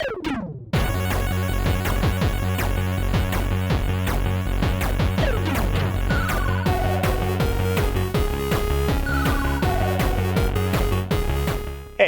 Hey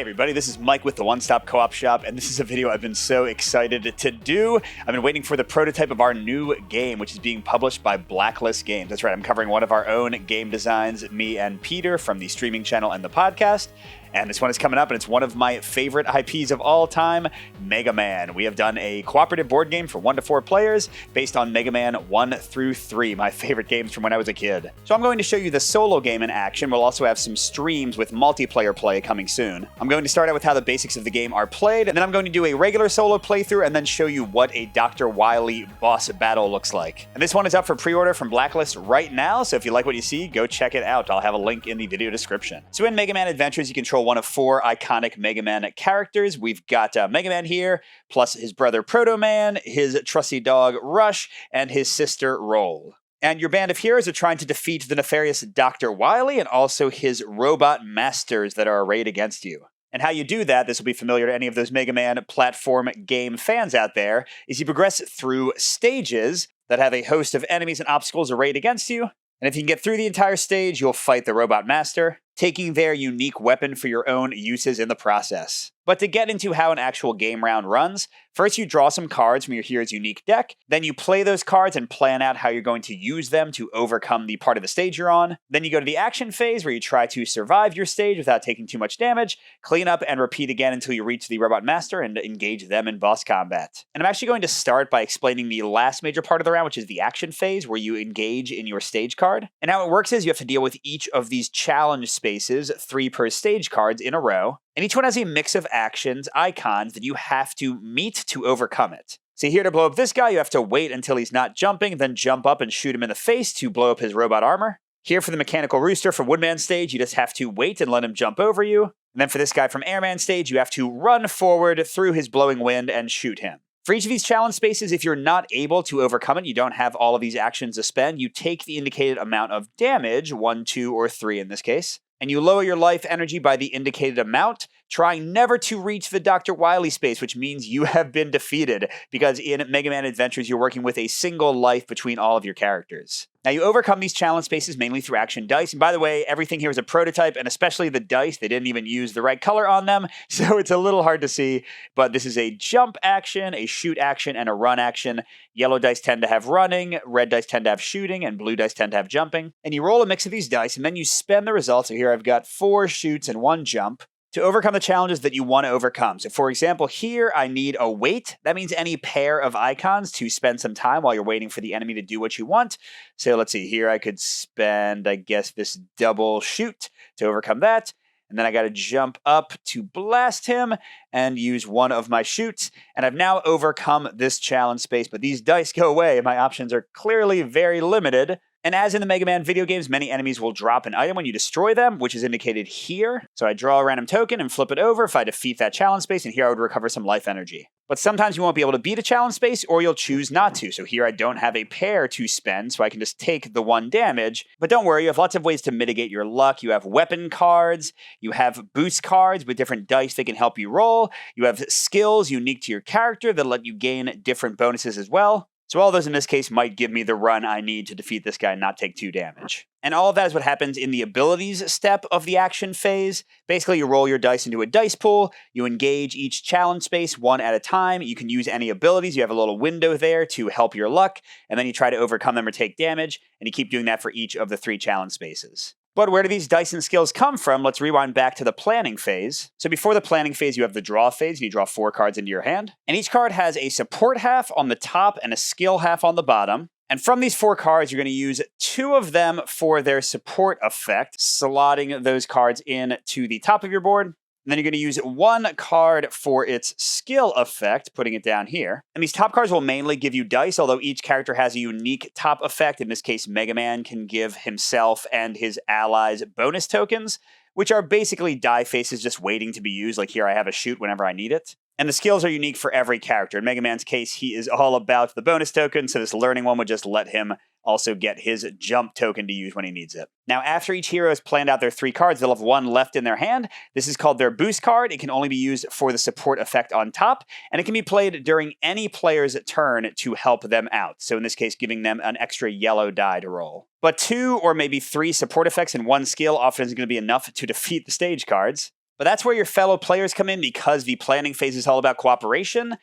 everybody, this is Mike with the One Stop Co-op Shop, and this is a video I've been so excited to do. I've been waiting for the prototype of our new game, which is being published by Blacklist Games. That's right, I'm covering one of our own game designs, me and Peter from the streaming channel and the podcast. And this one is coming up, and it's one of my favorite IPs of all time, Mega Man. We have done a cooperative board game for 1 to 4 players based on Mega Man 1 through 3, my favorite games from when I was a kid. So I'm going to show you the solo game in action. We'll also have some streams with multiplayer play coming soon. I'm going to start out with how the basics of the game are played, and then I'm going to do a regular solo playthrough and then show you what a Dr. Wily Boss battle looks like. And this one is up for pre-order from Blacklist right now, so if you like what you see, go check it out. I'll have a link in the video description. So in Mega Man Adventures, you control one of 4 iconic Mega Man characters. We've got Mega Man here, plus his brother Proto Man, his trusty dog Rush, and his sister Roll. And your band of heroes are trying to defeat the nefarious Dr. Wily and also his robot masters that are arrayed against you. And how you do that, this will be familiar to any of those Mega Man platform game fans out there, is you progress through stages that have a host of enemies and obstacles arrayed against you. And if you can get through the entire stage, you'll fight the robot master, taking their unique weapon for your own uses in the process. But to get into how an actual game round runs, first you draw some cards from your hero's unique deck, then you play those cards and plan out how you're going to use them to overcome the part of the stage you're on. Then you go to the action phase where you try to survive your stage without taking too much damage, clean up and repeat again until you reach the robot master and engage them in boss combat. And I'm actually going to start by explaining the last major part of the round, which is the action phase where you engage in your stage card. And how it works is you have to deal with each of these challenge spaces, 3 per stage cards in a row. And each one has a mix of actions, icons, that you have to meet to overcome it. So here to blow up this guy, you have to wait until he's not jumping, then jump up and shoot him in the face to blow up his robot armor. Here for the Mechanical Rooster from Woodman stage, you just have to wait and let him jump over you. And then for this guy from Airman stage, you have to run forward through his blowing wind and shoot him. For each of these challenge spaces, if you're not able to overcome it, you don't have all of these actions to spend, you take the indicated amount of damage, 1, 2, or 3 in this case, and you lower your life energy by the indicated amount, trying never to reach the Dr. Wily space, which means you have been defeated, because in Mega Man Adventures, you're working with a single life between all of your characters. Now, you overcome these challenge spaces mainly through action dice, and by the way, everything here is a prototype, and especially the dice, they didn't even use the right color on them, so it's a little hard to see, but this is a jump action, a shoot action, and a run action. Yellow dice tend to have running, red dice tend to have shooting, and blue dice tend to have jumping. And you roll a mix of these dice, and then you spend the results. So here I've got 4 shoots and 1 jump to overcome the challenges that you want to overcome. So for example, here I need a wait. That means any pair of icons to spend some time while you're waiting for the enemy to do what you want. So let's see, here I could spend, I guess, this double shoot to overcome that. And then I got to jump up to blast him and use one of my shoots. And I've now overcome this challenge space, but these dice go away and my options are clearly very limited. And as in the Mega Man video games, many enemies will drop an item when you destroy them, which is indicated here. So I draw a random token and flip it over if I defeat that challenge space, and here I would recover some life energy. But sometimes you won't be able to beat a challenge space, or you'll choose not to. So here I don't have a pair to spend, so I can just take the 1 damage. But don't worry, you have lots of ways to mitigate your luck. You have weapon cards, you have boost cards with different dice that can help you roll. You have skills unique to your character that let you gain different bonuses as well. So all those in this case might give me the run I need to defeat this guy and not take 2 damage. And all of that is what happens in the abilities step of the action phase. Basically, you roll your dice into a dice pool, you engage each challenge space 1 at a time, you can use any abilities, you have a little window there to help your luck, and then you try to overcome them or take damage, and you keep doing that for each of the 3 challenge spaces. But where do these dice and skills come from? Let's rewind back to the planning phase. So before the planning phase, you have the draw phase, and you draw 4 cards into your hand. And each card has a support half on the top and a skill half on the bottom. And from these 4 cards, you're going to use 2 of them for their support effect, slotting those cards in to the top of your board. And then you're going to use 1 card for its skill effect, putting it down here. And these top cards will mainly give you dice, although each character has a unique top effect. In this case, Mega Man can give himself and his allies bonus tokens, which are basically die faces just waiting to be used. Like here, I have a shoot whenever I need it. And the skills are unique for every character. In Mega Man's case, he is all about the bonus token, so this learning one would just let him also get his jump token to use when he needs it. Now, after each hero has planned out their 3 cards, they'll have 1 left in their hand. This is called their boost card. It can only be used for the support effect on top, and it can be played during any player's turn to help them out. So in this case, giving them an extra yellow die to roll. But 2 or maybe 3 support effects and 1 skill often isn't going to be enough to defeat the stage cards. But that's where your fellow players come in, because the planning phase is all about cooperation.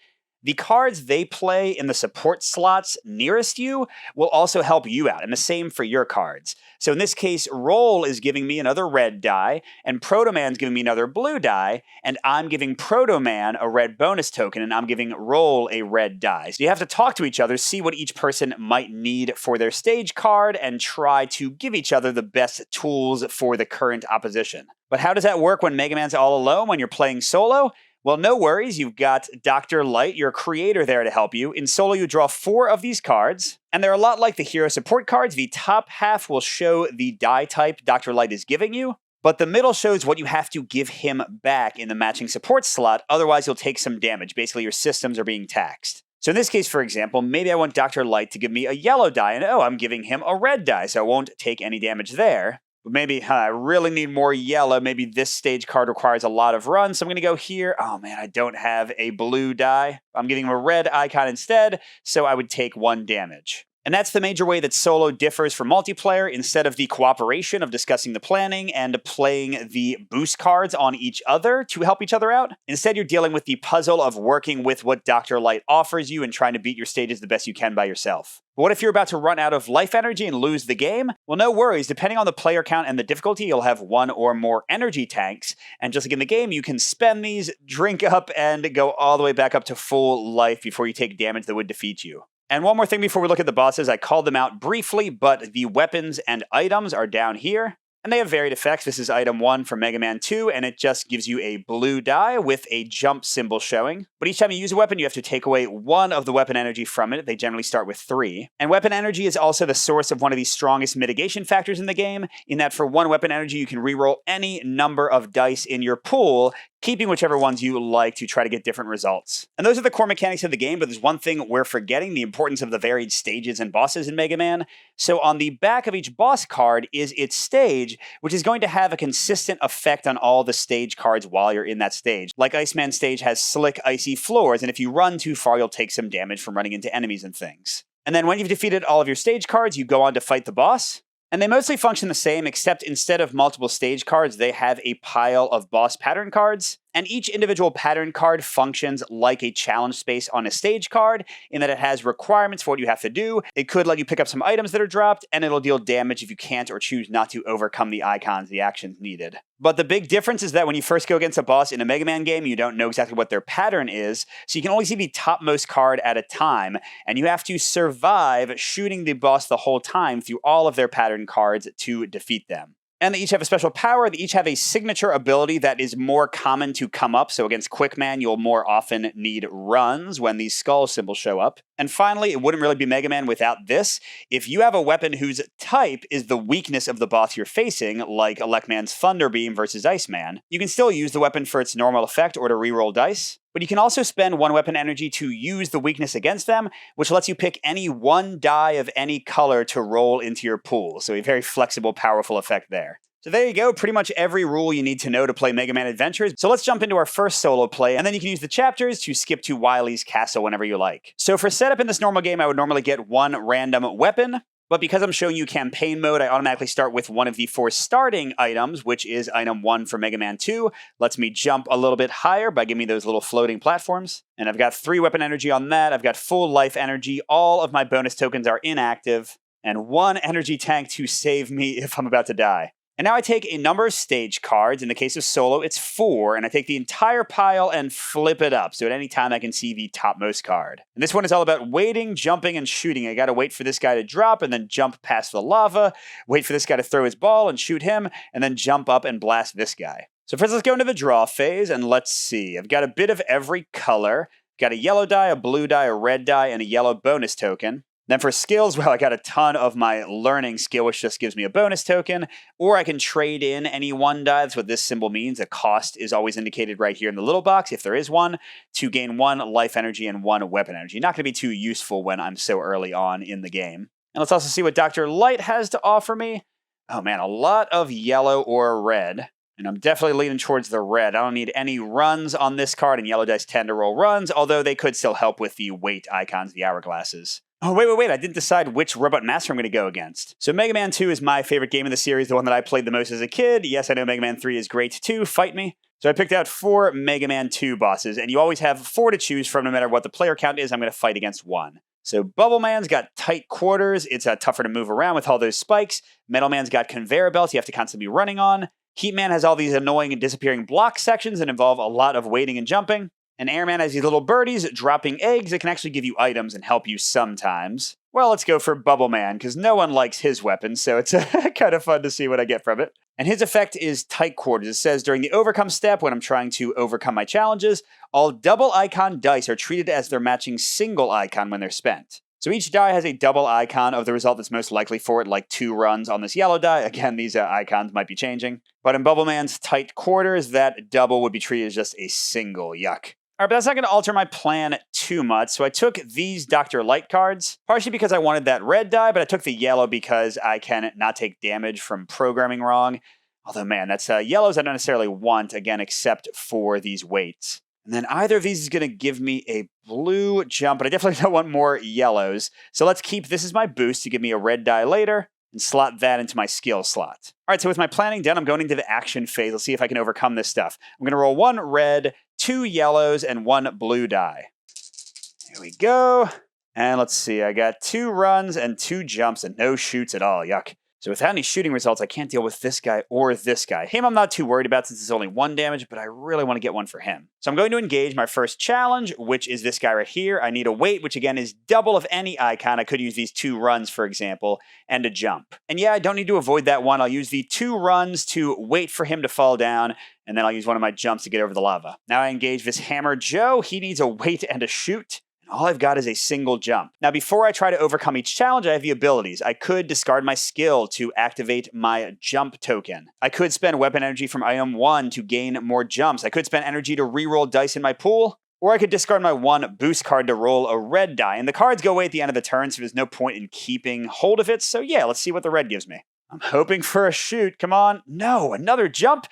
The cards they play in the support slots nearest you will also help you out, and the same for your cards. So in this case, Roll is giving me another red die, and Proto-Man's giving me another blue die, and I'm giving Proto-Man a red bonus token, and I'm giving Roll a red die. So you have to talk to each other, see what each person might need for their stage card, and try to give each other the best tools for the current opposition. But how does that work when Mega Man's all alone, when you're playing solo? Well, no worries. You've got Dr. Light, your creator, there to help you. In solo, you draw 4 of these cards, and they're a lot like the hero support cards. The top half will show the die type Dr. Light is giving you, but the middle shows what you have to give him back in the matching support slot. Otherwise, you'll take some damage. Basically, your systems are being taxed. So in this case, for example, maybe I want Dr. Light to give me a yellow die, and I'm giving him a red die, so I won't take any damage there. But maybe I really need more yellow. Maybe this stage card requires a lot of runs, so I'm going to go here. Oh man, I don't have a blue die. I'm giving him a red icon instead, so I would take 1 damage. And that's the major way that solo differs from multiplayer. Instead of the cooperation of discussing the planning and playing the boost cards on each other to help each other out, instead you're dealing with the puzzle of working with what Dr. Light offers you and trying to beat your stages the best you can by yourself. But what if you're about to run out of life energy and lose the game? Well, no worries. Depending on the player count and the difficulty, you'll have 1 or more energy tanks. And just like in the game, you can spend these, drink up, and go all the way back up to full life before you take damage that would defeat you. And one more thing before we look at the bosses, I called them out briefly, but the weapons and items are down here. And they have varied effects. This is item 1 from Mega Man 2, and it just gives you a blue die with a jump symbol showing. But each time you use a weapon, you have to take away 1 of the weapon energy from it. They generally start with 3. And weapon energy is also the source of one of the strongest mitigation factors in the game, in that for 1 weapon energy, you can reroll any number of dice in your pool, keeping whichever ones you like to try to get different results. And those are the core mechanics of the game, but there's one thing we're forgetting: the importance of the varied stages and bosses in Mega Man. So on the back of each boss card is its stage, which is going to have a consistent effect on all the stage cards while you're in that stage. Like Iceman's stage has slick, icy floors, and if you run too far, you'll take some damage from running into enemies and things. And then when you've defeated all of your stage cards, you go on to fight the boss. And they mostly function the same, except instead of multiple stage cards, they have a pile of boss pattern cards. And each individual pattern card functions like a challenge space on a stage card, in that it has requirements for what you have to do. It could let you pick up some items that are dropped, and it'll deal damage if you can't or choose not to overcome the icons, the actions needed. But the big difference is that when you first go against a boss in a Mega Man game, you don't know exactly what their pattern is, so you can only see the topmost card at a time, and you have to survive shooting the boss the whole time through all of their pattern cards to defeat them. And they each have a special power. They each have a signature ability that is more common to come up. So against Quickman, you'll more often need runs when these skull symbols show up. And finally, it wouldn't really be Mega Man without this. If you have a weapon whose type is the weakness of the boss you're facing, like Elecman's Thunder Beam versus Iceman, you can still use the weapon for its normal effect or to reroll dice. But you can also spend 1 weapon energy to use the weakness against them, which lets you pick any 1 die of any color to roll into your pool. So a very flexible, powerful effect there. So there you go, pretty much every rule you need to know to play Mega Man Adventures. So let's jump into our first solo play, and then you can use the chapters to skip to Wily's castle whenever you like. So for setup in this normal game, I would normally get 1 random weapon. But because I'm showing you campaign mode, I automatically start with 1 of the 4 starting items, which is item 1 for Mega Man 2. Lets me jump a little bit higher by giving me those little floating platforms. And I've got 3 weapon energy on that. I've got full life energy. All of my bonus tokens are inactive. And 1 energy tank to save me if I'm about to die. And now I take a number of stage cards. In the case of solo, it's 4, and I take the entire pile and flip it up, so at any time I can see the topmost card. And this one is all about waiting, jumping, and shooting. I gotta wait for this guy to drop, and then jump past the lava, wait for this guy to throw his ball and shoot him, and then jump up and blast this guy. So first let's go into the draw phase, and let's see. I've got a bit of every color. Got a yellow die, a blue die, a red die, and a yellow bonus token. Then for skills, well, I got a ton of my learning skill, which just gives me a bonus token, or I can trade in any 1 die. That's what this symbol means. A cost is always indicated right here in the little box, if there is one, to gain 1 life energy and 1 weapon energy. Not going to be too useful when I'm so early on in the game. And let's also see what Dr. Light has to offer me. Oh man, a lot of yellow or red. And I'm definitely leaning towards the red. I don't need any runs on this card, and yellow dice tend to roll runs, although they could still help with the weight icons, the hourglasses. Oh, wait. I didn't decide which Robot Master I'm going to go against. So Mega Man 2 is my favorite game in the series, the one that I played the most as a kid. Yes, I know Mega Man 3 is great too. Fight me. So I picked out 4 Mega Man 2 bosses, and you always have 4 to choose from no matter what the player count is. I'm going to fight against 1. So Bubble Man's got tight quarters. It's tougher to move around with all those spikes. Metal Man's got conveyor belts you have to constantly be running on. Heat Man has all these annoying and disappearing block sections that involve a lot of waiting and jumping. And Airman has these little birdies dropping eggs that can actually give you items and help you sometimes. Well, let's go for Bubble Man, because no one likes his weapon, so it's kind of fun to see what I get from it. And his effect is tight quarters. It says, during the overcome step, when I'm trying to overcome my challenges, all double icon dice are treated as their matching single icon when they're spent. So each die has a double icon of the result that's most likely for it, like 2 runs on this yellow die. Again, these icons might be changing. But in Bubble Man's tight quarters, that double would be treated as just a single. Yuck. All right, but that's not going to alter my plan too much. So I took these Dr. Light cards, partially because I wanted that red die, but I took the yellow because I can not take damage from programming wrong. Although, man, that's yellows I don't necessarily want, again, except for these weights. And then either of these is going to give me a blue jump, but I definitely don't want more yellows. So let's keep this as my boost to give me a red die later and slot that into my skill slot. All right, so with my planning done, I'm going into the action phase. Let's see if I can overcome this stuff. I'm going to roll 1 red, 2 yellows, and 1 blue die. Here we go. And let's see, I got 2 runs and 2 jumps and no shoots at all. Yuck. So without any shooting results, I can't deal with this guy or this guy. Him I'm not too worried about since it's only 1 damage, but I really want to get one for him. So I'm going to engage my first challenge, which is this guy right here. I need a weight, which again is double of any icon. I could use these 2 runs, for example, and a jump. And yeah, I don't need to avoid that one. I'll use the 2 runs to wait for him to fall down, and then I'll use one of my jumps to get over the lava. Now I engage this Hammer Joe. He needs a weight and a shoot. All I've got is a single jump. Now, before I try to overcome each challenge, I have the abilities. I could discard my skill to activate my jump token. I could spend weapon energy from item 1 to gain more jumps. I could spend energy to reroll dice in my pool, or I could discard my 1 boost card to roll a red die. And the cards go away at the end of the turn, so there's no point in keeping hold of it. So yeah, let's see what the red gives me. I'm hoping for a shoot. Come on. No, another jump?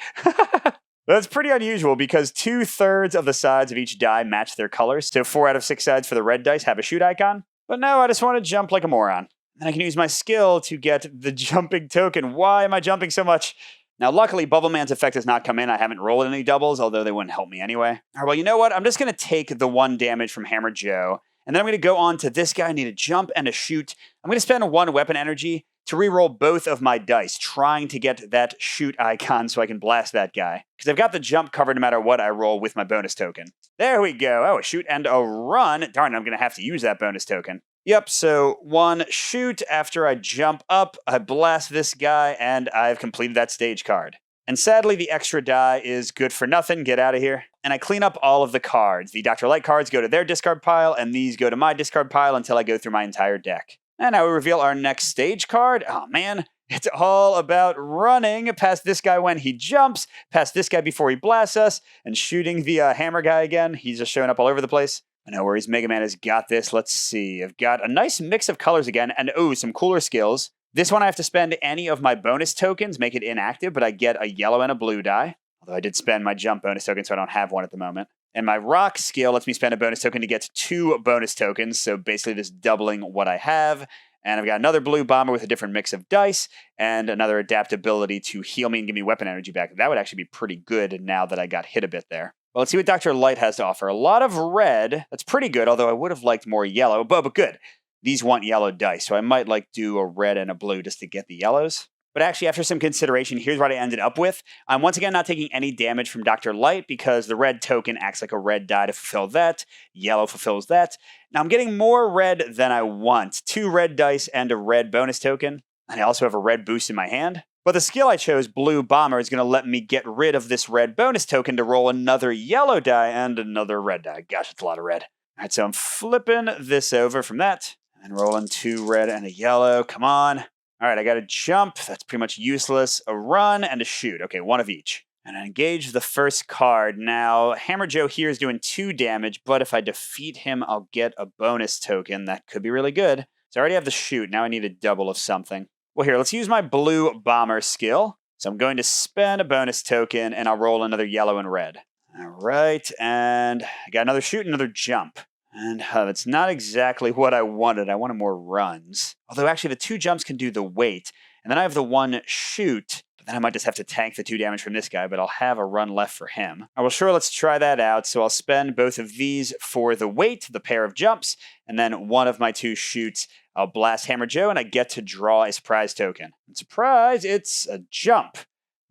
That's pretty unusual because 2/3 of the sides of each die match their colors. So 4 out of 6 sides for the red dice have a shoot icon. But no, I just want to jump like a moron. And I can use my skill to get the jumping token. Why am I jumping so much? Now, luckily, Bubble Man's effect has not come in. I haven't rolled any doubles, although they wouldn't help me anyway. All right, well, you know what? I'm just going to take the 1 damage from Hammer Joe. And then I'm going to go on to this guy. I need a jump and a shoot. I'm going to spend 1 weapon energy to reroll both of my dice, trying to get that shoot icon so I can blast that guy. Because I've got the jump covered no matter what I roll with my bonus token. There we go. Oh, a shoot and a run. Darn, I'm going to have to use that bonus token. Yep, so 1 shoot after I jump up, I blast this guy, and I've completed that stage card. And sadly, the extra die is good for nothing. Get out of here. And I clean up all of the cards. The Dr. Light cards go to their discard pile, and these go to my discard pile until I go through my entire deck. And now we reveal our next stage card. Oh man, it's all about running past this guy when he jumps, past this guy before he blasts us, and shooting the hammer guy again. He's just showing up all over the place. No worries, Mega Man has got this. Let's see. I've got a nice mix of colors again, and oh, some cooler skills. This one I have to spend any of my bonus tokens, make it inactive, but I get a yellow and a blue die. Although I did spend my jump bonus token, so I don't have one at the moment. And my rock skill lets me spend a bonus token to get 2 bonus tokens, so basically just doubling what I have. And I've got another blue bomber with a different mix of dice, and another adaptability to heal me and give me weapon energy back. That would actually be pretty good now that I got hit a bit there. Well, let's see what Dr. Light has to offer. A lot of red. That's pretty good, although I would have liked more yellow, but good. These want yellow dice, so I might do a red and a blue just to get the yellows. But actually, after some consideration, here's what I ended up with. I'm once again not taking any damage from Dr. Light because the red token acts like a red die to fulfill that. Yellow fulfills that. Now I'm getting more red than I want. 2 red dice and a red bonus token. And I also have a red boost in my hand. But the skill I chose, Blue Bomber, is going to let me get rid of this red bonus token to roll another yellow die and another red die. Gosh, it's a lot of red. All right, so I'm flipping this over from that and rolling 2 red and a yellow. Come on. All right, I got a jump. That's pretty much useless. A run and a shoot. Okay, 1 of each. And I engage the first card. Now, Hammer Joe here is doing 2 damage, but if I defeat him, I'll get a bonus token. That could be really good. So I already have the shoot. Now I need a double of something. Well, here, let's use my blue bomber skill. So I'm going to spend a bonus token, and I'll roll another yellow and red. All right, and I got another shoot, another jump. And that's not exactly what I wanted. I wanted more runs. Although actually the 2 jumps can do the weight. And then I have the 1 shoot. But then I might just have to tank the 2 damage from this guy, but I'll have a run left for him. All right, well, sure, let's try that out. So I'll spend both of these for the weight, the pair of jumps, and then one of my 2 shoots. I'll blast Hammer Joe, and I get to draw a surprise token. And surprise, it's a jump.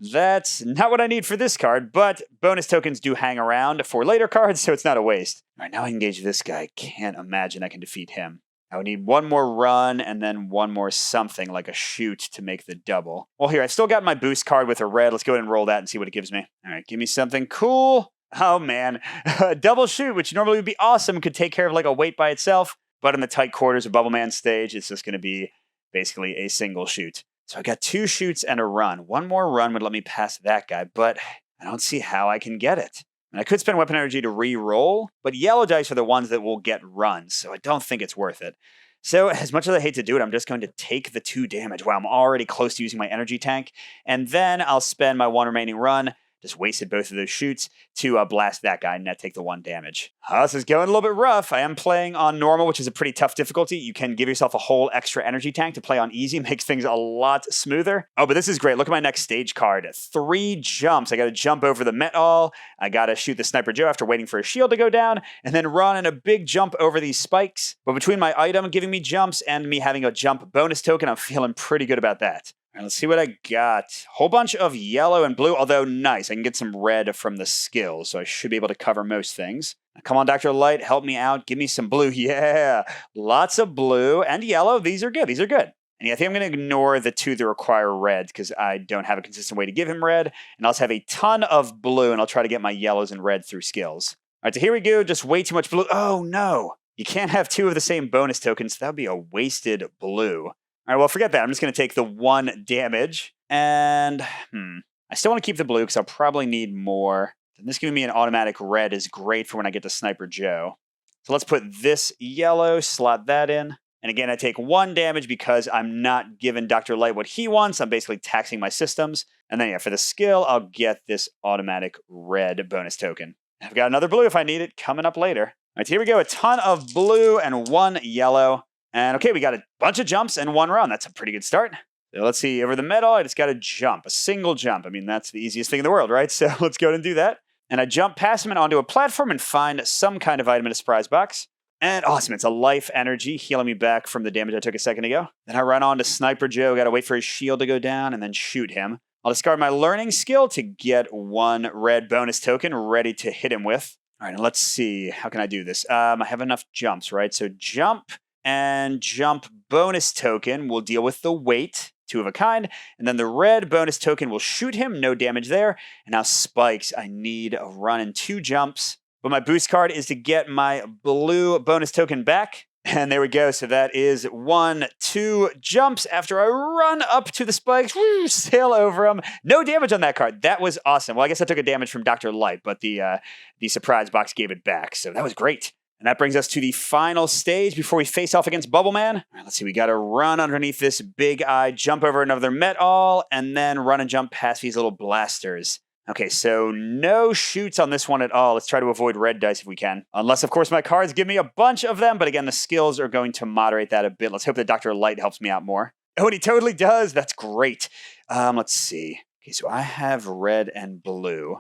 That's not what I need for this card, but bonus tokens do hang around for later cards, so it's not a waste. All right, now I engage this guy. Can't imagine I can defeat him. I would need 1 more run and then 1 more something like a shoot to make the double. Well, here, I've still got my boost card with a red. Let's go ahead and roll that and see what it gives me. All right, give me something cool. Oh, man. A double shoot, which normally would be awesome, could take care of like a weight by itself. But in the tight quarters of Bubble Man stage, it's just going to be basically a single shoot. So I got 2 shoots and a run. 1 more run would let me pass that guy, but I don't see how I can get it. And I could spend weapon energy to re-roll, but yellow dice are the ones that will get runs, so I don't think it's worth it. So as much as I hate to do it, I'm just going to take the 2 damage while I'm already close to using my energy tank, and then I'll spend my 1 remaining run. Just wasted both of those shoots to blast that guy and net take the 1 damage. This is going a little bit rough. I am playing on normal, which is a pretty tough difficulty. You can give yourself a whole extra energy tank to play on easy. Makes things a lot smoother. Oh, but this is great. Look at my next stage card. 3 jumps. I got to jump over the Metal. I got to shoot the Sniper Joe after waiting for a shield to go down, and then run in a big jump over these spikes. But between my item giving me jumps and me having a jump bonus token, I'm feeling pretty good about that. All right, let's see what I got. Whole bunch of yellow and blue, although nice. I can get some red from the skills, so I should be able to cover most things. Now, come on, Dr. Light, help me out. Give me some blue. Yeah, lots of blue and yellow. These are good. These are good. And yeah, I think I'm going to ignore the 2 that require red because I don't have a consistent way to give him red. And I'll just have a ton of blue, and I'll try to get my yellows and red through skills. All right, so here we go. Just way too much blue. Oh, no. You can't have 2 of the same bonus tokens. That would be a wasted blue. All right, well, forget that. I'm just going to take the 1 damage. And, I still want to keep the blue because I'll probably need more. And this giving me an automatic red is great for when I get to Sniper Joe. So let's put this yellow, slot that in. And again, I take 1 damage because I'm not giving Dr. Light what he wants. I'm basically taxing my systems. And then, yeah, for the skill, I'll get this automatic red bonus token. I've got another blue if I need it coming up later. All right, here we go. A ton of blue and 1 yellow. And okay, we got a bunch of jumps and 1 run. That's a pretty good start. So let's see, over the Metal, I just got to jump, a single jump. I mean, that's the easiest thing in the world, right? So let's go ahead and do that. And I jump past him and onto a platform and find some kind of item in a surprise box. And awesome, it's a life energy, healing me back from the damage I took a second ago. Then I run on to Sniper Joe, got to wait for his shield to go down and then shoot him. I'll discard my learning skill to get 1 red bonus token ready to hit him with. All right, and let's see, how can I do this? I have enough jumps, right? So jump and jump bonus token will deal with the weight, 2 of a kind, and then the red bonus token will shoot him, no damage there. And now spikes, I need a run and 2 jumps. But my boost card is to get my blue bonus token back. And there we go. So that is 1, 2 jumps after I run up to the spikes, woo, sail over them. No damage on that card. That was awesome. Well, I guess I took a damage from Dr. Light, but the surprise box gave it back. So that was great. And that brings us to the final stage before we face off against Bubble Man. All right, let's see, we got to run underneath this big eye, jump over another Metal, and then run and jump past these little blasters. Okay, so no shoots on this one at all. Let's try to avoid red dice if we can. Unless, of course, my cards give me a bunch of them, but again, the skills are going to moderate that a bit. Let's hope that Dr. Light helps me out more. Oh, and he totally does. That's great. Let's see. Okay, so I have red and blue.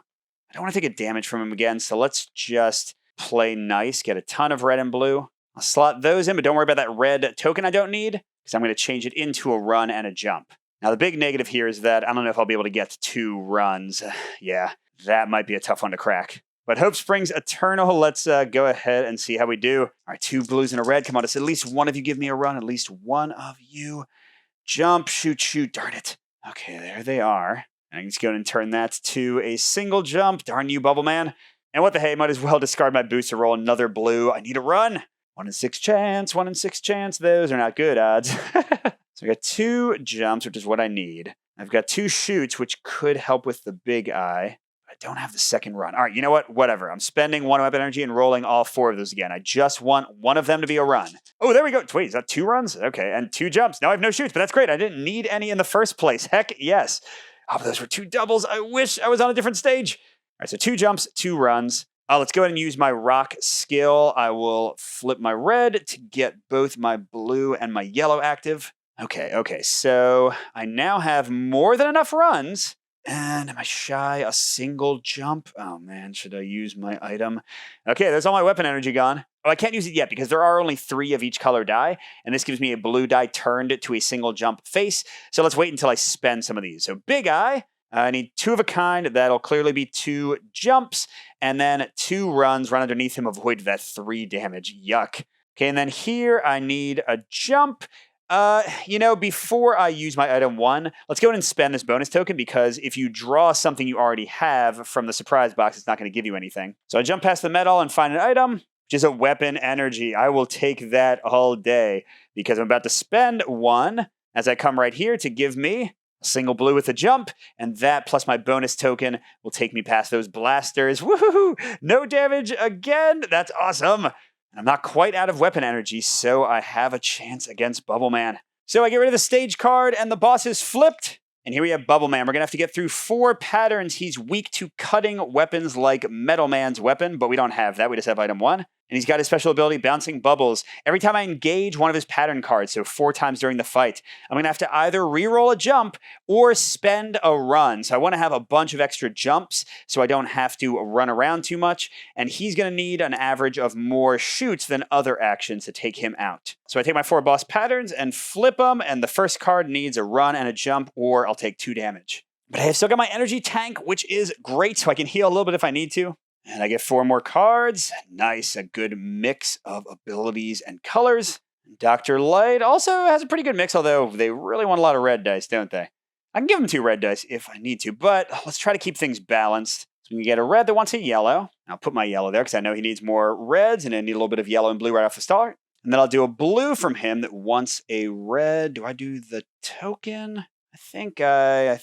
I don't want to take a damage from him again, so let's just play nice, get a ton of red and blue. I'll slot those in, but don't worry about that red token I don't need, because I'm going to change it into a run and a jump. Now, the big negative here is that I don't know if I'll be able to get 2 runs. Yeah, that might be a tough one to crack. But hope springs eternal. Let's go ahead and see how we do. All right, 2 blues and a red. Come on, just at least one of you give me a run. At least one of you. Jump, shoot, shoot. Darn it. Okay, there they are. And I can just go ahead and turn that to a single jump. Darn you, Bubble Man. And what the hey, might as well discard my boost to roll another blue. I need a run. 1 in 6 chance, 1 in 6 chance. Those are not good odds. So I got 2 jumps, which is what I need. I've got 2 shoots, which could help with the big eye. I don't have the second run. All right, you know what? Whatever. I'm spending 1 weapon energy and rolling all 4 of those again. I just want one of them to be a run. Oh, there we go. Wait, is that 2 runs? Okay, and 2 jumps. Now I have no shoots, but that's great. I didn't need any in the first place. Heck yes. Oh, but those were 2 doubles. I wish I was on a different stage. All right, so 2 jumps, 2 runs. Let's go ahead and use my rock skill. I will flip my red to get both my blue and my yellow active. Okay, so I now have more than enough runs. And am I shy a single jump? Oh man, should I use my item? Okay, there's all my weapon energy gone. Oh, I can't use it yet because there are only 3 of each color die, and this gives me a blue die turned to a single jump face. So let's wait until I spend some of these. So Big Eye, I need 2 of a kind. That'll clearly be 2 jumps, and then 2 runs. Run underneath him, avoid that 3 damage. Yuck. Okay, and then here I need a jump. Before I use my item 1, let's go ahead and spend this bonus token because if you draw something you already have from the surprise box, it's not going to give you anything. So I jump past the medal and find an item, which is a weapon energy. I will take that all day because I'm about to spend 1 as I come right here to give me a single blue with a jump, and that plus my bonus token will take me past those blasters. Woohoo! No damage again. That's awesome. I'm not quite out of weapon energy, so I have a chance against Bubble Man. So I get rid of the stage card, and the boss is flipped. And here we have Bubble Man. We're going to have to get through 4 patterns. He's weak to cutting weapons like Metal Man's weapon, but we don't have that. We just have item 1. And he's got his special ability, Bouncing Bubbles. Every time I engage one of his pattern cards, so 4 times during the fight, I'm going to have to either reroll a jump or spend a run. So I want to have a bunch of extra jumps so I don't have to run around too much. And he's going to need an average of more shoots than other actions to take him out. So I take my 4 boss patterns and flip them, and the first card needs a run and a jump, or I'll take 2 damage. But I have still got my energy tank, which is great, so I can heal a little bit if I need to. And I get 4 more cards. Nice, a good mix of abilities and colors. Dr. Light also has a pretty good mix, although they really want a lot of red dice, don't they? I can give them 2 red dice if I need to, but let's try to keep things balanced. So we can get a red that wants a yellow. I'll put my yellow there because I know he needs more reds, and I need a little bit of yellow and blue right off the start. And then I'll do a blue from him that wants a red. Do I do the token? I think I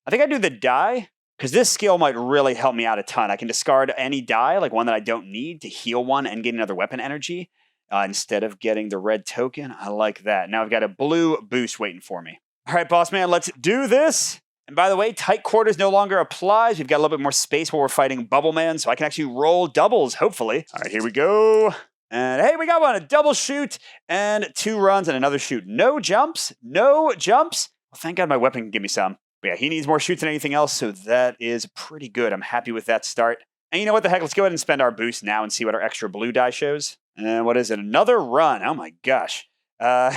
do the die. Because this skill might really help me out a ton. I can discard any die, like one that I don't need, to heal 1 and get another weapon energy instead of getting the red token. I like that. Now I've got a blue boost waiting for me. All right, boss man, let's do this. And by the way, tight quarters no longer applies. We've got a little bit more space while we're fighting Bubble Man, so I can actually roll doubles, hopefully. All right, here we go. And hey, we got one, a double shoot and 2 runs and another shoot. No jumps, no jumps. Well, thank God my weapon can give me some. But yeah, he needs more shoots than anything else, so that is pretty good. I'm happy with that start. And you know what the heck? Let's go ahead and spend our boost now and see what our extra blue die shows. And what is it? Another run. Oh my gosh. Oh,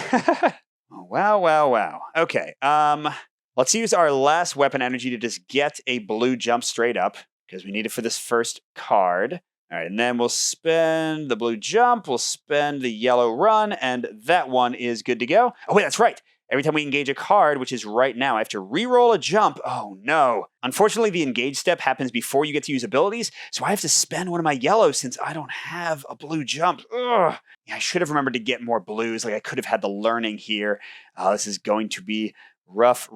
wow. Okay. Let's use our last weapon energy to just get a blue jump straight up, because we need it for this first card. All right, and then we'll spend the blue jump, we'll spend the yellow run, and that one is good to go. Oh wait, that's right. Every time we engage a card, which is right now, I have to re-roll a jump. Oh no. Unfortunately, the engage step happens before you get to use abilities, so I have to spend one of my yellows since I don't have a blue jump. Ugh. Yeah, I should have remembered to get more blues. Like I could have had the learning here. This is going to be rough.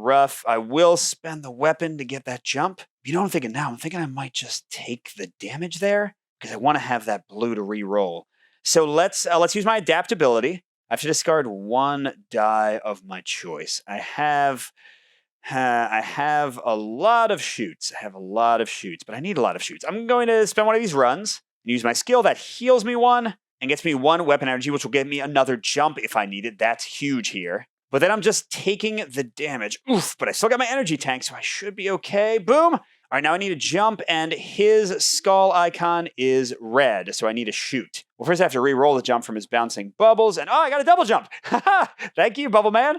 I will spend the weapon to get that jump. You know what I'm thinking now? I'm thinking I might just take the damage there because I want to have that blue to re-roll. So let's use my adaptability. I have to discard 1 die of my choice. I have a lot of shoots. But I need a lot of shoots. I'm going to spend one of these runs and use my skill that heals me 1 and gets me 1 weapon energy, which will give me another jump if I need it. That's huge here. But then I'm just taking the damage. Oof, but I still got my energy tank, so I should be okay. Boom. All right, now I need a jump, and his skull icon is red, so I need a shoot. Well, first I have to re-roll the jump from his Bouncing Bubbles, and oh, I got a double jump! Haha! Thank you, Bubble Man!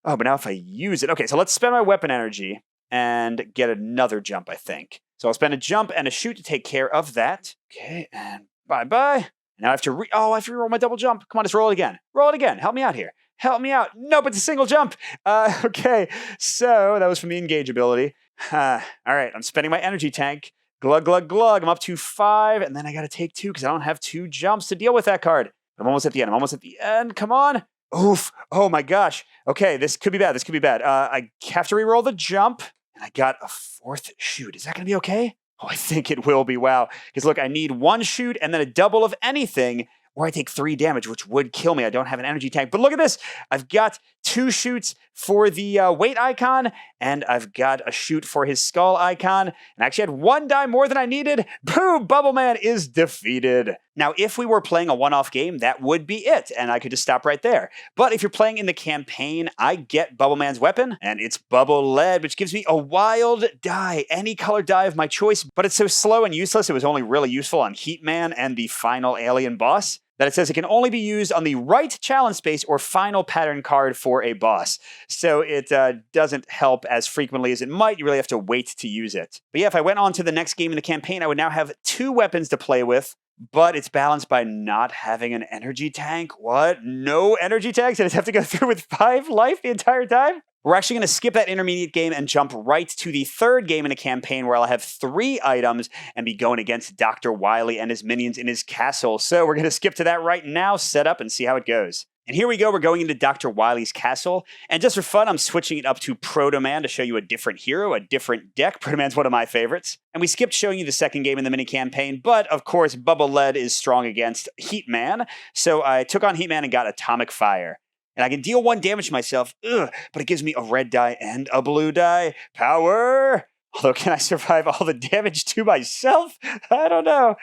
Oh, but now if I use it... Okay, so let's spend my weapon energy and get another jump, I think. So I'll spend a jump and a shoot to take care of that. Okay, and bye-bye. Now I have to re-roll my double jump. Come on, just roll it again. Roll it again. Help me out here. Help me out. Nope, it's a single jump. Okay, so that was from the engage ability. All right, I'm spending my energy tank. Glug. I'm up to 5, and then I got to take 2 because I don't have 2 jumps to deal with that card. I'm almost at the end. Come on. Oof. Oh my gosh. Okay, this could be bad. I have to re-roll the jump, And I got a 4th shoot. Is that going to be okay? Oh, I think it will be. Wow. Because look, I need 1 shoot and then a double of anything, or I take 3 damage, which would kill me. I don't have an energy tank. But look at this. I've got 2 shoots for the weight icon, and I've got a shoot for his skull icon. And I actually had 1 die more than I needed. Boom! Bubble Man is defeated. Now, if we were playing a one-off game, that would be it, and I could just stop right there. But if you're playing in the campaign, I get Bubble Man's weapon, and it's Bubble Lead, which gives me a wild die, any color die of my choice, but it's so slow and useless, it was only really useful on Heat Man and the final alien boss, that it says it can only be used on the right challenge space or final pattern card for a boss. So it doesn't help as frequently as it might. You really have to wait to use it. But yeah, if I went on to the next game in the campaign, I would now have 2 weapons to play with, but it's balanced by not having an energy tank. What? No energy tanks? I just have to go through with 5 life the entire time? We're actually going to skip that intermediate game and jump right to the 3rd game in a campaign where I'll have 3 items and be going against Dr. Wily and his minions in his castle. So we're going to skip to that right now, set up, and see how it goes. And here we go, we're going into Dr. Wily's castle, and just for fun, I'm switching it up to Proto Man to show you a different hero, a different deck. Proto Man's one of my favorites. And we skipped showing you the 2nd game in the mini-campaign, but of course, Bubble Lead is strong against Heat Man, so I took on Heat Man and got Atomic Fire. And I can deal 1 damage to myself, but it gives me a red die and a blue die. Power! Although, can I survive all the damage to myself? I don't know.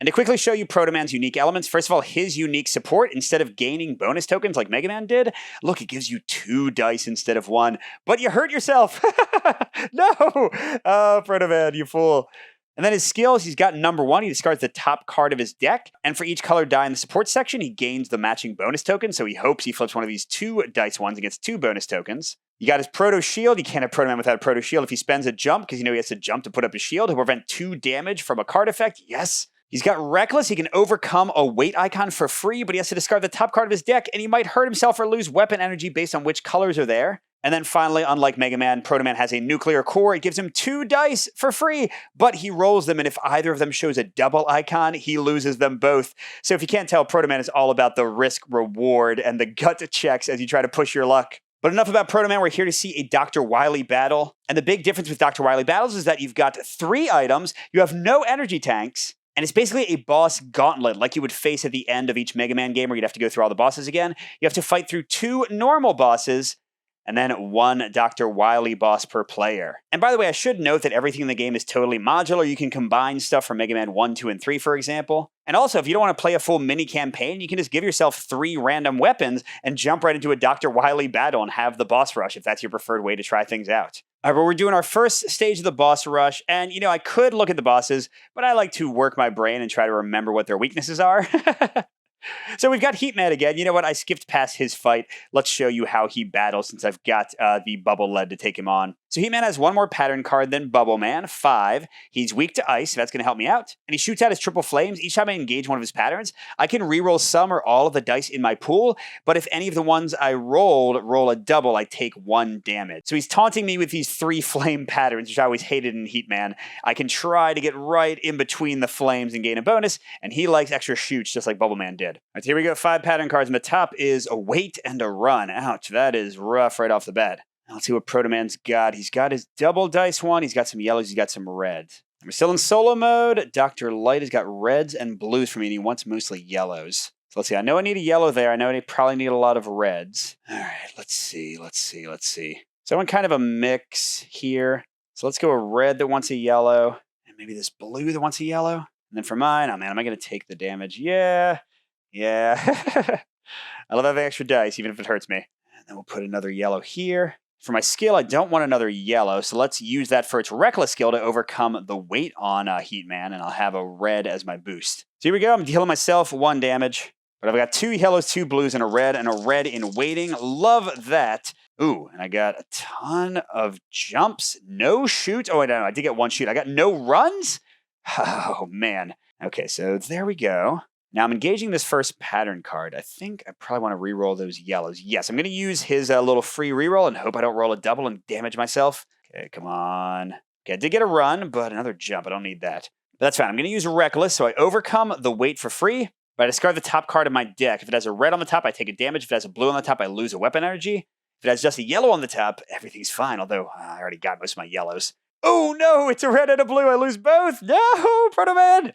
And to quickly show you Proto Man's unique elements, first of all, his unique support, instead of gaining bonus tokens like Mega Man did, look, it gives you 2 dice instead of 1. But you hurt yourself! No! Oh, Proto Man, you fool. And then his skills, he's got number 1, he discards the top card of his deck, and for each colored die in the support section, he gains the matching bonus token, so he hopes he flips one of these 2 dice ones and gets 2 bonus tokens. You got his Proto Shield. You can't have Proto Man without a Proto Shield. If he spends a jump, because you know he has to jump to put up his shield, he'll prevent 2 damage from a card effect. Yes! He's got Reckless. He can overcome a weight icon for free, but he has to discard the top card of his deck, and he might hurt himself or lose weapon energy based on which colors are there. And then finally, unlike Mega Man, Proto Man has a nuclear core. It gives him 2 dice for free, but he rolls them, and if either of them shows a double icon, he loses them both. So if you can't tell, Proto Man is all about the risk-reward and the gut checks as you try to push your luck. But enough about Proto Man, we're here to see a Dr. Wily battle. And the big difference with Dr. Wily battles is that you've got 3 items, you have no energy tanks, and it's basically a boss gauntlet like you would face at the end of each Mega Man game where you'd have to go through all the bosses again. You have to fight through 2 normal bosses, and then 1 Dr. Wily boss per player. And by the way, I should note that everything in the game is totally modular. You can combine stuff from Mega Man 1, 2, and 3, for example. And also, if you don't want to play a full mini-campaign, you can just give yourself 3 random weapons and jump right into a Dr. Wily battle and have the boss rush if that's your preferred way to try things out. All right, but we're doing our first stage of the boss rush, and you know, I could look at the bosses, but I like to work my brain and try to remember what their weaknesses are. So we've got Heat Man again. You know what? I skipped past his fight. Let's show you how he battles since I've got the Bubble Lead to take him on. So Heat Man has 1 more pattern card than Bubble Man, 5. He's weak to ice, so that's going to help me out. And he shoots out his triple flames. Each time I engage one of his patterns, I can reroll some or all of the dice in my pool, but if any of the ones I roll a double, I take 1 damage. So he's taunting me with these 3 flame patterns, which I always hated in Heat Man. I can try to get right in between the flames and gain a bonus, and he likes extra shoots just like Bubble Man did. All right, here we go. 5 pattern cards, and the top is a wait and a run. Ouch, that is rough right off the bat. Now let's see what Proto Man's got. He's got his double dice one. He's got some yellows. He's got some reds. We're still in solo mode. Dr. Light has got reds and blues for me, and he wants mostly yellows. So let's see. I know I need a yellow there. I know I probably need a lot of reds. All right, let's see. So I want kind of a mix here. So let's go a red that wants a yellow, and maybe this blue that wants a yellow. And then for mine, oh man, am I going to take the damage? Yeah. I love having extra dice, even if it hurts me. And then we'll put another yellow here. For my skill, I don't want another yellow, so let's use that for its Reckless skill to overcome the weight on Heat Man, and I'll have a red as my boost. So here we go, I'm dealing myself 1 damage, but I've got 2 yellows, 2 blues, and a red in waiting. Love that. Ooh, and I got a ton of jumps. No shoot. Oh, no, I did get 1 shoot. I got no runs? Oh, man. Okay, so there we go. Now I'm engaging this first pattern card. I think I probably want to re-roll those yellows. Yes, I'm going to use his little free reroll and hope I don't roll a double and damage myself. Okay, come on. Okay, I did get a run, but another jump. I don't need that. But that's fine. I'm going to use Reckless, so I overcome the weight for free, but I discard the top card of my deck. If it has a red on the top, I take a damage. If it has a blue on the top, I lose a weapon energy. If it has just a yellow on the top, everything's fine, although I already got most of my yellows. Oh no, it's a red and a blue. I lose both. No, Proto Man.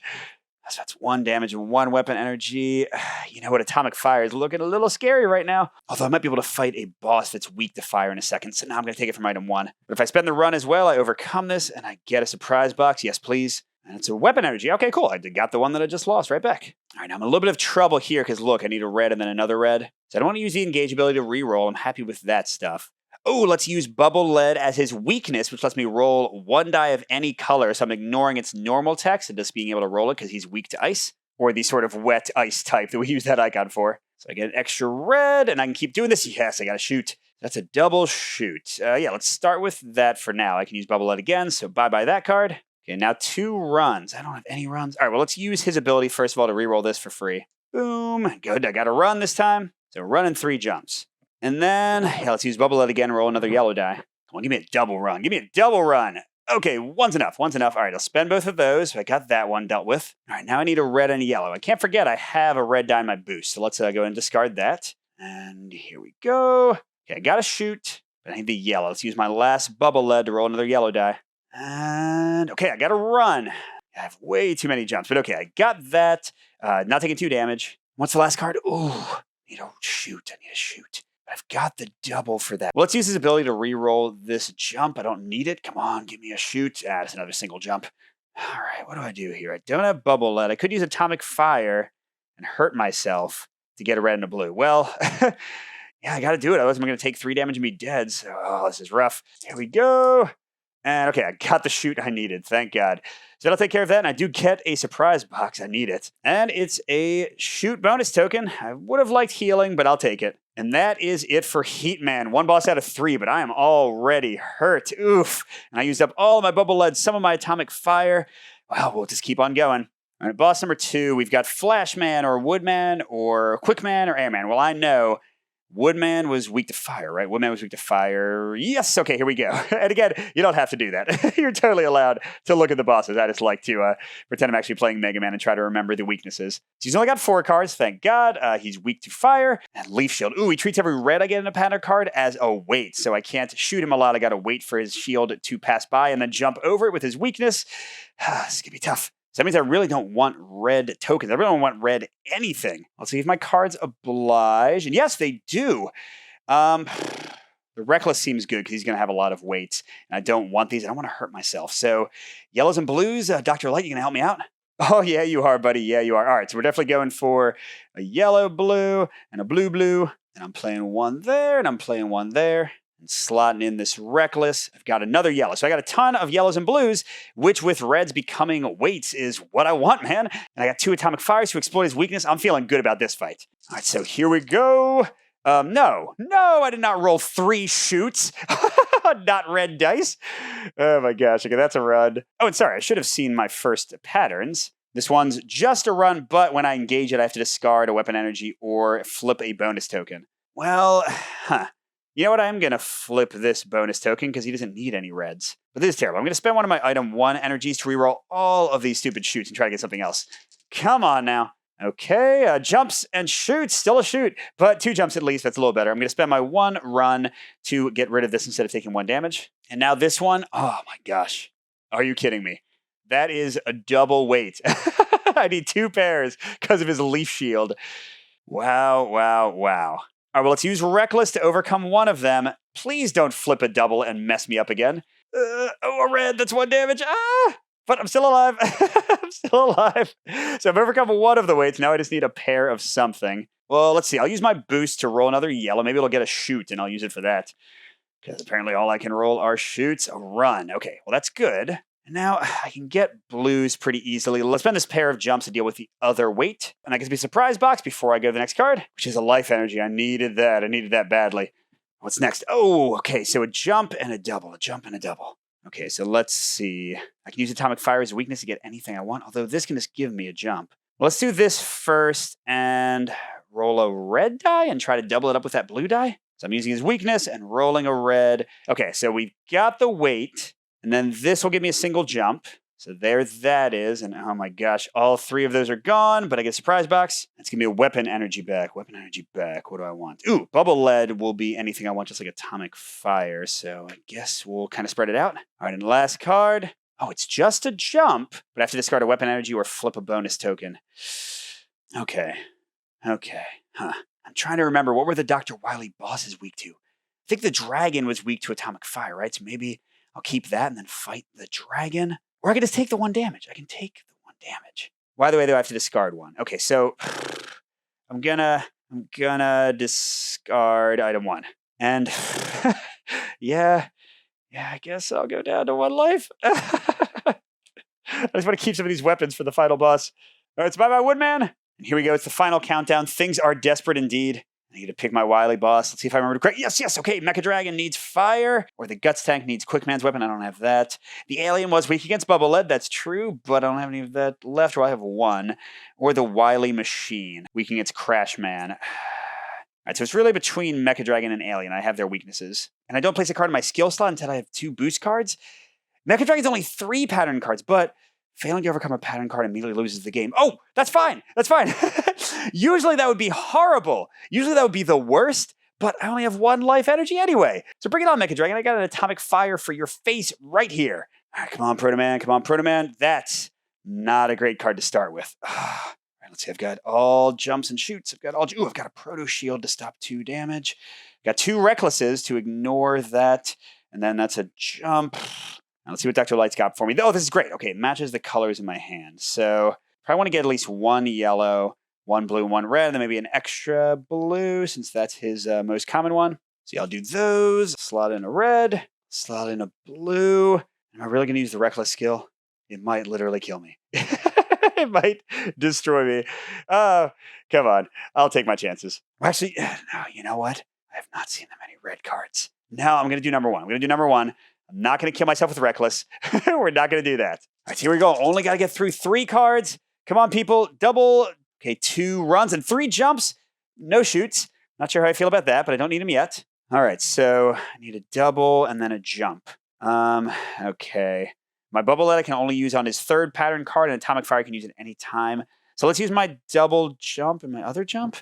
So that's 1 damage and 1 weapon energy. You know what? Atomic Fire is looking a little scary right now. Although I might be able to fight a boss that's weak to fire in a second. So now I'm going to take it from item 1. But if I spend the run as well, I overcome this and I get a surprise box. Yes, please. And it's a weapon energy. Okay, cool. I got the one that I just lost right back. All right, now I'm in a little bit of trouble here because, look, I need a red and then another red. So I don't want to use the engage ability to reroll. I'm happy with that stuff. Oh, let's use Bubble Lead as his weakness, which lets me roll 1 die of any color. So I'm ignoring its normal text and just being able to roll it because he's weak to ice, or the sort of wet ice type that we use that icon for. So I get an extra red, and I can keep doing this. Yes, I got to shoot. That's a double shoot. Yeah, let's start with that for now. I can use Bubble Lead again, so bye-bye that card. Okay, now 2 runs. I don't have any runs. All right, well, let's use his ability, first of all, to reroll this for free. Boom. Good, I got a run this time. So run in 3 jumps. And then, yeah, let's use Bubble Lead again and roll another yellow die. Come on, give me a double run. Give me a double run. Okay, one's enough. One's enough. All right, I'll spend both of those. I got that one dealt with. All right, now I need a red and a yellow. I can't forget I have a red die in my boost. So let's go and discard that. And here we go. Okay, I got to shoot, but I need the yellow. Let's use my last Bubble Lead to roll another yellow die. And, okay, I got to run. I have way too many jumps, but okay, I got that. Not taking 2 damage. What's the last card? Ooh, I need to shoot. I need to shoot. I've got the double for that. Well, let's use his ability to re-roll this jump. I don't need it. Come on, give me a shoot. It's another single jump. All right, what do I do here? I don't have Bubble Lead. I could use Atomic Fire and hurt myself to get a red and a blue. Well, yeah, I got to do it. Otherwise, I'm going to take 3 damage and be dead. So, this is rough. Here we go. And okay, I got the shoot I needed. Thank God. So that'll take care of that. And I do get a surprise box. I need it. And it's a shoot bonus token. I would have liked healing, but I'll take it. And that is it for Heat Man. 1 boss out of 3, but I am already hurt. Oof. And I used up all of my Bubble Lead, some of my Atomic Fire. Well, we'll just keep on going. All right, boss number 2, we've got Flashman or Woodman or Quickman or Airman. Well, I know Woodman was weak to fire, right? Woodman was weak to fire. Yes, okay, here we go. And again, you don't have to do that. You're totally allowed to look at the bosses. I just like to pretend I'm actually playing Mega Man and try to remember the weaknesses. So he's only got 4 cards, thank God. He's weak to fire and Leaf Shield. Ooh, he treats every red I get in a pattern card as a weight, so I can't shoot him a lot. I gotta wait for his shield to pass by and then jump over it with his weakness. This is gonna be tough. So that means I really don't want red tokens. I really don't want red anything. Let's see if my cards oblige. And yes, they do. The Reckless seems good because he's going to have a lot of weights. And I don't want these. I don't want to hurt myself. So yellows and blues. Dr. Light, you going to help me out? Oh, yeah, you are, buddy. Yeah, you are. All right, so we're definitely going for a yellow blue and a blue blue. And I'm playing 1 there and I'm playing 1 there. And slotting in this Reckless. I've got another yellow. So I got a ton of yellows and blues, which with reds becoming weights is what I want, man. And I got 2 Atomic Fires to exploit his weakness. I'm feeling good about this fight. All right, so here we go. No, I did not roll 3 shoots. Not red dice. Oh my gosh, okay, that's a run. Oh, and sorry, I should have seen my first patterns. This one's just a run, but when I engage it, I have to discard a weapon energy or flip a bonus token. Well, You know what? I'm going to flip this bonus token because he doesn't need any reds. But this is terrible. I'm going to spend one of my item 1 energies to reroll all of these stupid shoots and try to get something else. Come on now. Okay, jumps and shoots. Still a shoot, but 2 jumps at least. That's a little better. I'm going to spend my 1 run to get rid of this instead of taking 1 damage. And now this one. Oh my gosh. Are you kidding me? That is a double weight. I need 2 pairs because of his leaf shield. Wow. All right, well, let's use Reckless to overcome one of them. Please don't flip a double and mess me up again. A red, that's 1 damage. But I'm still alive. I'm still alive. So I've overcome one of the weights. Now I just need a pair of something. Well, let's see. I'll use my boost to roll another yellow. Maybe it'll get a shoot, and I'll use it for that. Because apparently all I can roll are shoots. A run. Okay, well, that's good. And now I can get blues pretty easily. Let's spend this pair of jumps to deal with the other weight. And I get to be a surprise box before I go to the next card, which is a life energy. I needed that. I needed that badly. What's next? Oh, okay. So a jump and a double. A jump and a double. Okay, so let's see. I can use Atomic Fire as a weakness to get anything I want, although this can just give me a jump. Well, let's do this first and roll a red die and try to double it up with that blue die. So I'm using his weakness and rolling a red. Okay, so we've got the weight. And then this will give me a single jump. So there that is, and oh my gosh, all 3 of those are gone, but I get a surprise box. That's going to be a weapon energy back. Weapon energy back. What do I want? Ooh, bubble lead will be anything I want, just like atomic fire. So I guess we'll kind of spread it out. All right, and the last card. Oh, it's just a jump, but I have to discard a weapon energy or flip a bonus token. Okay. Huh. I'm trying to remember, what were the Dr. Wily bosses weak to? I think the dragon was weak to atomic fire, right? So maybe I'll keep that and then fight the dragon. Or I can just take the 1 damage. I can take the 1 damage. By the way, though, I have to discard 1. Okay, so I'm gonna discard item 1. And yeah, I guess I'll go down to 1 life. I just want to keep some of these weapons for the final boss. All right, it's bye-bye, Woodman. And here we go. It's the final countdown. Things are desperate indeed. I need to pick my Wily boss. Let's see if I remember correct. Yes. Okay, Mecha Dragon needs fire, or the Guts Tank needs Quick Man's Weapon. I don't have that. The Alien was weak against Bubble Lead. That's true, but I don't have any of that left. Well, I have 1. Or the Wily Machine, weak against Crash Man. All right, so it's really between Mecha Dragon and Alien. I have their weaknesses. And I don't place a card in my skill slot until I have 2 boost cards. Mecha Dragon's only 3 pattern cards, but failing to overcome a pattern card immediately loses the game. Oh, that's fine. Usually that would be horrible. Usually that would be the worst, but I only have 1 life energy anyway. So bring it on, Mecha Dragon. I got an atomic fire for your face right here. All right, come on, Proto Man. That's not a great card to start with. All right, let's see. I've got all jumps and shoots. I've got a Proto Shield to stop 2 damage. Got 2 Recklesses to ignore that, and then that's a jump. Now let's see what Dr. Light's got for me. Oh, this is great. Okay, it matches the colors in my hand. So probably want to get at least 1 yellow, 1 blue, 1 red, and then maybe an extra blue since that's his most common one. So I'll do those. Slot in a red, slot in a blue. Am I really going to use the Reckless skill? It might literally kill me. It might destroy me. Oh, come on. I'll take my chances. Well, actually, no, you know what? I have not seen that many red cards. No, I'm going to do number 1. I'm not going to kill myself with Reckless. We're not going to do that. All right, here we go. Only got to get through 3 cards. Come on, people. Double. Okay, 2 runs and 3 jumps. No shoots. Not sure how I feel about that, but I don't need them yet. All right, so I need a double and then a jump. Okay. My Bubble Lead I can only use on his 3rd pattern card, and Atomic Fire I can use at any time. So let's use my double jump and my other jump.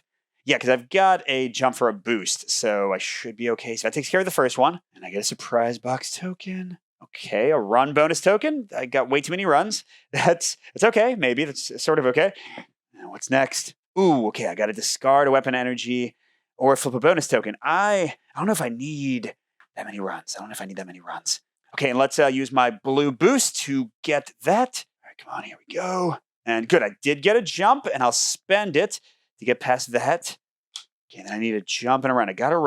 Yeah, because I've got a jump for a boost, so I should be okay. So that takes care of the first one. And I get a surprise box token. Okay, a run bonus token. I got way too many runs. That's okay. Maybe that's sort of okay. Now what's next? Ooh, okay, I got to discard a weapon energy or flip a bonus token. I don't know if I need that many runs. Okay, and let's use my blue boost to get that. All right, come on, here we go. And good, I did get a jump, and I'll spend it to get past that. Okay, then I need a jump and a run. I gotta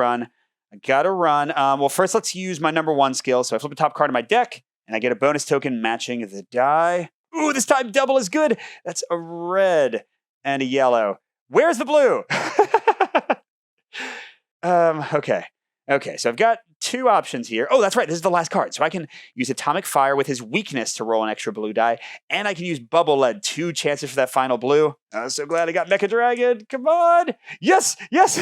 run. Well, first let's use my number 1 skill. So I flip a top card in my deck, and I get a bonus token matching the die. Ooh, this time double is good. That's a red and a yellow. Where's the blue? Okay, so I've got 2 options here. Oh, that's right. This is the last card. So I can use Atomic Fire with his weakness to roll an extra blue die, and I can use Bubble Lead. 2 chances for that final blue. I'm so glad I got Mecha Dragon. Come on. Yes.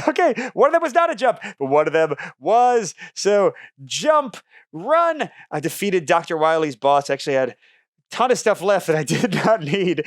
Okay, one of them was not a jump, but one of them was. So jump, run. I defeated Dr. Wily's boss. Actually had a ton of stuff left that I did not need.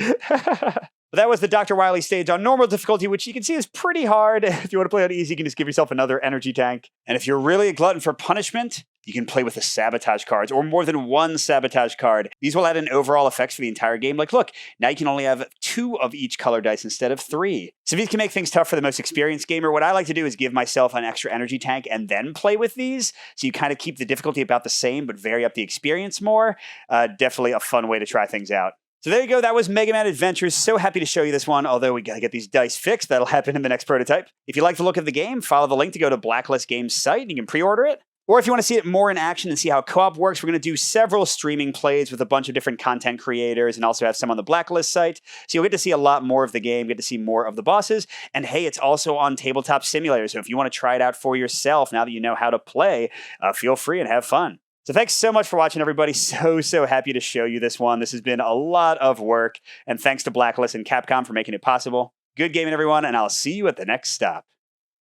But that was the Dr. Wily stage on normal difficulty, which you can see is pretty hard. If you want to play on easy, you can just give yourself another energy tank. And if you're really a glutton for punishment, you can play with the sabotage cards, or more than 1 sabotage card. These will add an overall effect for the entire game. Like, look, now you can only have 2 of each color dice instead of 3. So these can make things tough for the most experienced gamer. What I like to do is give myself an extra energy tank and then play with these. So you kind of keep the difficulty about the same, but vary up the experience more. Definitely a fun way to try things out. So there you go. That was Mega Man Adventures. So happy to show you this one, although we got to get these dice fixed. That'll happen in the next prototype. If you like the look of the game, follow the link to go to Blacklist Games' site and you can pre-order it. Or if you want to see it more in action and see how co-op works, we're going to do several streaming plays with a bunch of different content creators and also have some on the Blacklist site. So you'll get to see a lot more of the game, get to see more of the bosses. And hey, it's also on Tabletop Simulator. So if you want to try it out for yourself now that you know how to play, feel free and have fun. So thanks so much for watching, everybody. So happy to show you this one. This has been a lot of work, and thanks to Blacklist and Capcom for making it possible. Good gaming, everyone, and I'll see you at the next stop.